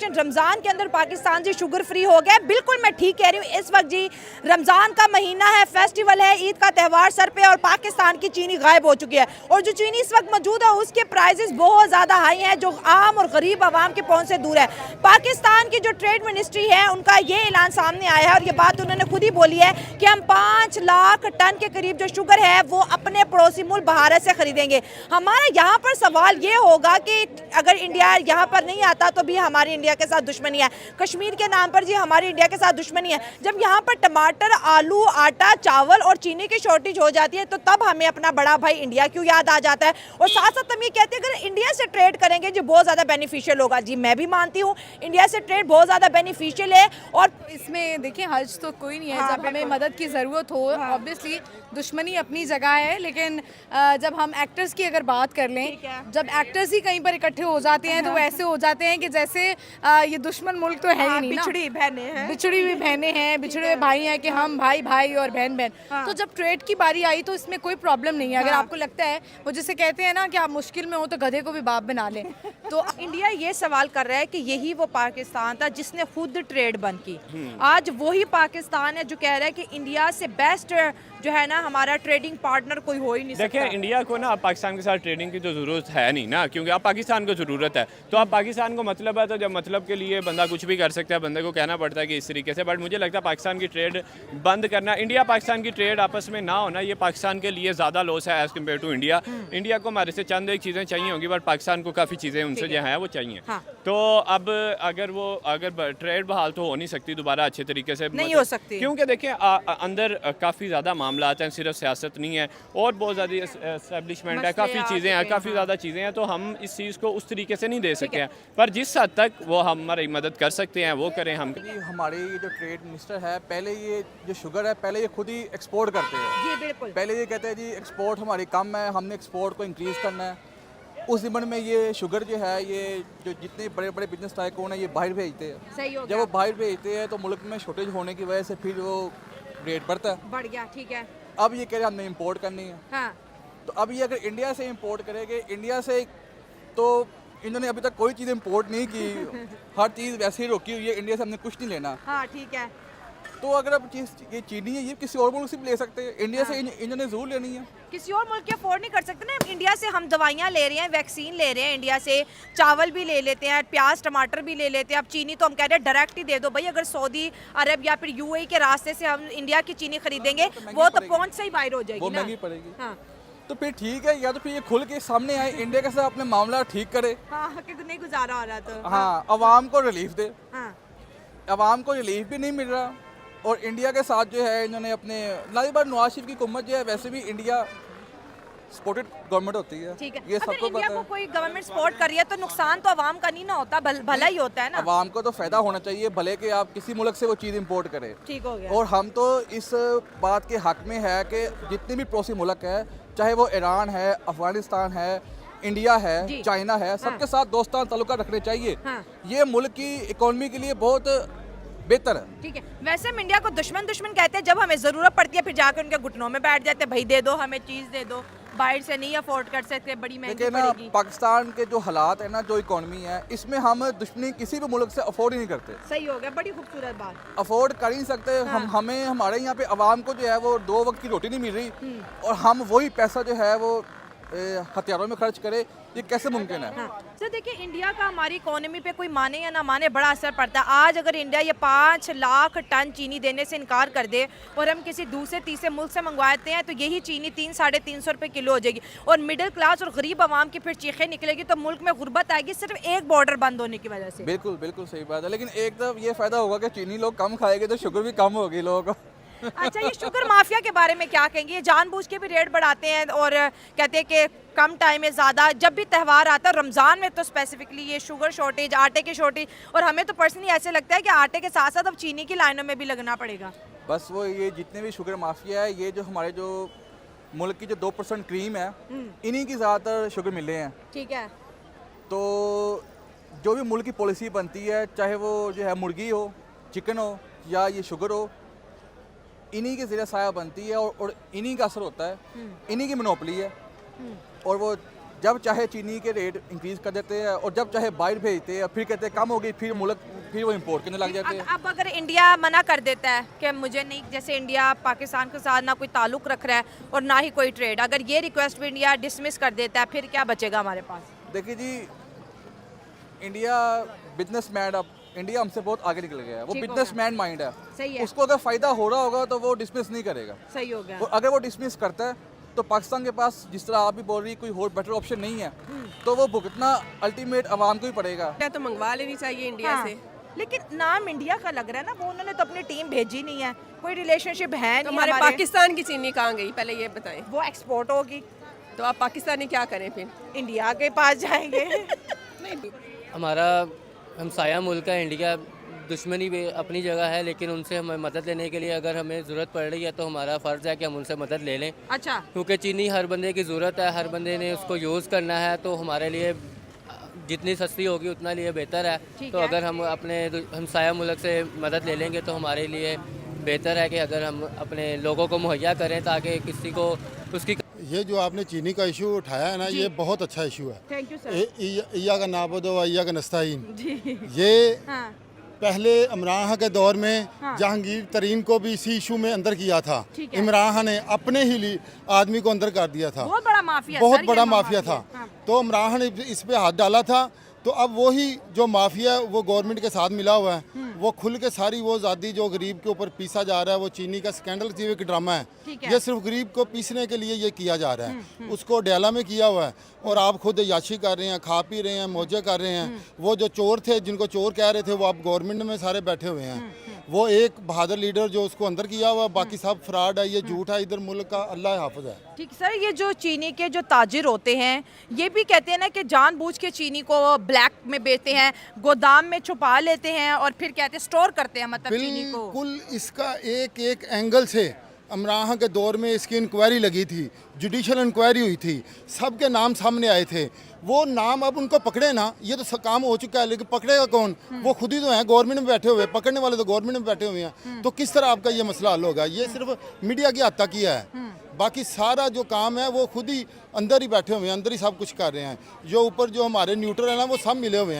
Situation Ramzan के अंदर पाकिस्तान जी sugar free हो गया। बिल्कुल मैं ठीक कह रही हूँ। इस वक्त जी रमज़ान का महीना है, फेस्टिवल है, ईद का त्यौहार सर पे और पाकिस्तान की चीनी गायब हो चुकी है और जो चीनी इस वक्त मौजूद है उसके प्राइजेस बहुत ज़्यादा हाई हैं जो आम और गरीब आवाम के पहुँच से दूर है। पाकिस्तान की जो ट्रेड मिनिस्ट्री है उनका ये ऐलान सामने आया है और ये बात उन्होंने खुद ही बोली है कि हम 5 लाख टन के करीब जो शुगर है वो अपने पड़ोसी मुल्क भारत से खरीदेंगे। हमारा यहाँ पर सवाल ये होगा कि अगर इंडिया यहाँ पर नहीं आता तो भी हमारी इंडिया के साथ दुश्मनी है, कश्मीर के नाम पर जी हमारी इंडिया के साथ दुश्मनी है। जब यहाँ पर टमाटर, आलू, आटा, चावल और चीनी की शॉर्टेज हो जाती है तो तब हमें अपना बड़ा भाई इंडिया क्यों याद आ जाता है। और साथ साथ हम ये कहते हैं अगर इंडिया से ट्रेड करेंगे जी बहुत ज़्यादा बेनिफिशियल होगा। जी मैं भी मानती हूँ इंडिया से ट्रेड बहुत ज़्यादा बेनिफिशियल है और इसमें देखिए हर्ज तो कोई नहीं है। जब हमें मदद की ज़रूरत हो ऑब्वियसली दुश्मनी अपनी जगह है, लेकिन जब हम एक्टर्स की अगर बात कर लें, जब एक्टर्स ही कहीं पर इकट्ठे हो जाते हैं तो वैसे हो जाते हैं कि जैसे ये दुश्मन मुल्क तो है ही नहीं ना, बिछड़ी बहनें हैं, बिछड़ी हुई बहनें हैं, बिछड़े हुए भाई हैं कि हम भाई भाई और बहन बहन। तो जब ट्रेड की बारी आई तो इसमें कोई प्रॉब्लम नहीं है। अगर आपको लगता है वो जिसे कहते हैं ना कि आप मुश्किल में हो तो गधे को भी बाप बना लें। तो इंडिया ये सवाल कर रहा है कि यही वो पाकिस्तान था जिसने खुद ट्रेड बंद की। आज वही पाकिस्तान है जो कह रहा है कि इंडिया से बेस्ट जो है ना हमारा ट्रेडिंग पार्टनर कोई हो ही नहीं सकता। देखिए इंडिया को ना पाकिस्तान के साथ ट्रेडिंग की तो ज़रूरत है नहीं ना, क्योंकि अब पाकिस्तान को ज़रूरत है। तो अब पाकिस्तान को मतलब है तो जब मतलब के लिए बंदा कुछ भी कर सकता है, बंदे को कहना पड़ता है कि इस तरीके से। बट मुझे लगता है पाकिस्तान की ट्रेड बंद करना, इंडिया पाकिस्तान की ट्रेड आपस में ना होना, ये पाकिस्तान के लिए ज़्यादा लॉस है as compare to India. India को हमारे से चंद एक चीज़ें चाहिए होंगी बट पाकिस्तान को काफ़ी चीज़ें उनसे जो है वो चाहिए। तो अब अगर ट्रेड बहाल तो हो नहीं सकती दोबारा अच्छे तरीके से, नहीं हो सकती, क्योंकि देखें अंदर काफ़ी ज़्यादा मामला हैं, सिर्फ सियासत नहीं है और बहुत ज़्यादा एस्टेब्लिशमेंट है, काफ़ी चीज़ें हैं, काफ़ी ज़्यादा चीज़ें हैं। तो हम इस चीज़ को उस तरीके से नहीं दे सकते हैं, पर जिस हद तक वो हमारी मदद कर सकते हैं वो करें हम। हमारे ये जो ट्रेड मिनिस्टर है पहले ये जो शुगर है पहले ये खुद ही एक्सपोर्ट करते हैं जी बिल्कुल। पहले ये कहते हैं जी एक्सपोर्ट हमारी कम है, हमने एक्सपोर्ट को इंक्रीज़ करना है। उस दिमन में ये शुगर जो है ये जो जितने बड़े बड़े बिजनेस टाइकून है ये बाहर भेजते हैं। सही हो जब गया। वो बाहर भेजते हैं तो मुल्क में शॉर्टेज होने की वजह से फिर वो रेट बढ़ता है, बढ़ गया। ठीक है। अब ये कह रहे हैं हमने इंपोर्ट करनी है। हाँ। तो अब ये अगर इंडिया से इंपोर्ट करेंगे, इंडिया से तो इन्होंने अभी तक कोई चीज़ इंपोर्ट नहीं की, हर चीज़ वैसे ही रोकी हुई है, इंडिया से हमने कुछ नहीं लेना। हाँ ठीक है। तो अगर अब चीज़ ये चीनी है ये किसी और मुल्क से भी ले सकते हैं, इंडिया से इन्होंने ज़रूर लेनी है। किसी और मुल्क के अफोर्ड नहीं कर सकते ना। इंडिया से हम दवाइयाँ ले रहे हैं, वैक्सीन ले रहे हैं, इंडिया से चावल भी ले लेते हैं, प्याज टमाटर भी ले लेते हैं। अब चीनी तो हम कह रहे हैं डायरेक्ट ही दे दो भाई। अगर सऊदी अरब या फिर यूएई के रास्ते से हम इंडिया की चीनी खरीदेंगे वो तो पहुँच से ही बाहर हो जाएगी, वो ना महंगी पड़ेगी। हाँ। तो फिर ठीक है, या तो फिर ये खुल के सामने आए, इंडिया के साथ अपने मामला ठीक करे। हाँ कि नहीं गुजारा हो रहा तो। हाँ, अवाम को रिलीफ दे। हाँ। अवाम को रिलीफ भी नहीं मिल रहा और इंडिया के साथ जो है इन्होंने अपने लाइक बार नवाज शरीफ की हुकूमत जो है वैसे भी इंडिया सपोर्टेड गवर्नमेंट होती है। ठीक है। ये अगर सबको इंडिया पता को है। कोई गवर्नमेंट सपोर्ट कर रही है तो नुकसान तो आवाम का नहीं ना होता, भला ही होता है ना। अवाम को तो फायदा होना चाहिए, भले कि आप किसी मुल्क से वो चीज़ इंपोर्ट करें। ठीक हो गया। और हम तो इस बात के हक में है कि जितने भी पड़ोसी मुल्क है, चाहे वो ईरान है, अफगानिस्तान है, इंडिया है, चाइना है, सबके साथ दोस्ताना ताल्लुकात रखने चाहिए। हाँ। ये मुल्क की इकोनॉमी के लिए बहुत बेहतर है। ठीक है। वैसे हम इंडिया को दुश्मन कहते हैं, जब हमें ज़रूरत पड़ती है फिर जाकर उनके घुटनों में बैठ जाते हैं, भाई दे दो हमें चीज़ दे दो, बाहर से नहीं अफोर्ड कर सकते, बड़ी महंगी लेकिन ना पड़ेगी। पाकिस्तान के जो हालात है ना, जो इकोनॉमी है, इसमें हम दुश्मनी किसी भी मुल्क से अफोर्ड ही नहीं करते। सही हो गया, बड़ी खूबसूरत बात। अफोर्ड कर ही नहीं सकते। हमें हमारे यहाँ पे अवाम को जो है वो 2 वक्त की रोटी नहीं मिल रही और हम वही पैसा जो है वो हथियारों में खर्च करे, ये कैसे मुमकिन है? हाँ। सर देखिए इंडिया का हमारी इकोनॉमी पे कोई माने या ना माने बड़ा असर पड़ता है। आज अगर इंडिया ये 5 लाख टन चीनी देने से इनकार कर दे और हम किसी दूसरे तीसरे मुल्क से मंगवाते हैं तो यही चीनी 300-350 रुपये किलो हो जाएगी और मिडिल क्लास और गरीब आवाम की फिर चीखें निकलेगी तो मुल्क में गुर्बत आएगी सिर्फ एक बॉर्डर बंद होने की वजह से। बिल्कुल बिल्कुल सही बात है, लेकिन एक तरफ ये फायदा होगा कि चीनी लोग कम खाएंगे तो शुगर भी कम होगी लोगों को। अच्छा, ये शुगर माफिया के बारे में क्या कहेंगे? ये जानबूझ के भी रेट बढ़ाते हैं और कहते हैं कि कम टाइम में ज़्यादा, जब भी त्यौहार आता है रमज़ान में तो स्पेसिफिकली ये शुगर शॉर्टेज, आटे की शॉर्टेज, और हमें तो पर्सनली ऐसे लगता है कि आटे के साथ साथ अब चीनी की लाइनों में भी लगना पड़ेगा। बस वो ये जितने भी शुगर माफिया है, ये जो हमारे जो मुल्क की जो 2% क्रीम है, इन्हीं की ज़्यादातर शुगर मिल रहे हैं। ठीक है। तो जो भी मुल्क की पॉलिसी बनती है, चाहे वो जो है मुर्गी हो, चिकन हो या ये शुगर हो, इन्हीं के ज़रिए साया बनती है और इन्हीं का असर होता है, इन्हीं की मोनोपोली है और वो जब चाहे चीनी के रेट इंक्रीज कर देते हैं और जब चाहे बाहर भेजते हैं, फिर कहते हैं कम हो गई, फिर वो इंपोर्ट करने लग जाते हैं। अब अगर इंडिया मना कर देता है कि मुझे नहीं, जैसे इंडिया पाकिस्तान के साथ ना कोई ताल्लुक रख रहा है और ना ही कोई ट्रेड, अगर ये रिक्वेस्ट भी इंडिया डिसमिस कर देता है, फिर क्या बचेगा हमारे पास? देखिए जी, इंडिया बिजनेसमैन, अब इंडिया हमसे बहुत आगे निकल गया है, वो ठीक हो बिजनेसमैन माइंड सही है, है। उसको अगर फायदा हो रहा होगा तो वो डिसमिस नहीं करेगा। सही हो गया। और अगर वो डिसमिस करता है तो पाकिस्तान के पास, जिस तरह आप भी बोल रही, कोई और बेटर ऑप्शन नहीं है, तो वो भुगतना अल्टीमेट आवाम को ही पड़ेगा। तो मंगवा लेनी चाहिए इंडिया हाँ, से। लेकिन नाम इंडिया का लग रहा है ना, वो उन्होंने तो अपनी टीम भेजी नहीं है, कोई रिलेशनशिप है तो नहीं हमारे हमारे। पाकिस्तान की चीनी कहाँ गई, पहले ये बताएं। वो एक्सपोर्ट होगी, तो आप पाकिस्तानी क्या करें फिर? इंडिया के पास जाएंगे। हमारा हमसाया मुल्क है इंडिया, दुश्मनी भी अपनी जगह है, लेकिन उनसे हमें मदद लेने के लिए अगर हमें ज़रूरत पड़ रही है तो हमारा फ़र्ज़ है कि हम उनसे मदद ले लें, अच्छा, क्योंकि चीनी हर बंदे की ज़रूरत है, हर बंदे ने उसको यूज़ करना है, तो हमारे लिए जितनी सस्ती होगी उतना लिए बेहतर है। ठीक तो है। अगर हम अपने हमसाया मुल्क से मदद ले लेंगे तो हमारे लिए बेहतर है कि अगर हम अपने लोगों को मुहैया करें ताकि किसी को उसकी। ये जो आपने चीनी का इशू उठाया है ना, ये बहुत अच्छा इशू है। Thank you sir. इया का नाबुद व इया का नस्ताइन। ये हाँ, पहले इमरान खान के दौर में जहांगीर तरीन को भी इसी इशू में अंदर किया था। ठीक है। इमरान खान ने अपने ही आदमी को अंदर कर दिया था, बहुत बड़ा माफिया, बहुत सर, ये बड़ा माफिया था। हाँ। तो इमरान खान ने इस पे हाथ डाला था, तो अब वही जो माफिया है वो गवर्नमेंट के साथ मिला हुआ है, वो खुल के सारी वो आज़ादी जो गरीब के ऊपर पीसा जा रहा है, वो चीनी का स्कैंडल की एक ड्रामा है। ठीक है। ये सिर्फ गरीब को पीसने के लिए ये किया जा रहा है, उसको डेला में किया हुआ है। और आप खुद याशी कर रहे हैं, खा पी रहे हैं, मौजे कर रहे हैं। वो जो चोर थे, जिनको चोर कह रहे थे, वो अब गवर्नमेंट में सारे बैठे हुए हैं। वो एक बहादुर लीडर जो उसको अंदर किया हुआ, बाकी सब फ्रॉड है, ये झूठ है, इधर मुल्क का अल्लाह हाफिज है। ठीक सर, ये जो चीनी के जो ताजिर होते हैं, ये भी कहते हैं ना कि जानबूझ के चीनी को ब्लैक में बेचते हैं, गोदाम में छुपा लेते हैं और फिर कहते हैं स्टोर करते हैं, मतलब चीनी को। बिल्कुल, इसका एक एक एंगल से इमरान खान के दौर में इसकी इंक्वायरी लगी थी, जुडिशल इंक्वायरी हुई थी, सबके नाम सामने आए थे। वो नाम अब उनको पकड़े ना, ये तो काम हो चुका है, लेकिन पकड़ेगा कौन? वो खुद ही तो हैं गवर्नमेंट में बैठे हुए, पकड़ने वाले तो गवर्नमेंट में बैठे हुए हैं। तो किस तरह आपका ये मसला हल होगा? ये सिर्फ मीडिया की हद तक ही है, बाकी सारा जो काम है वो खुद ही अंदर ही बैठे हुए हैं, अंदर ही सब कुछ कर रहे हैं। जो ऊपर जो हमारे न्यूट्रल है ना, वो सब मिले हुए हैं।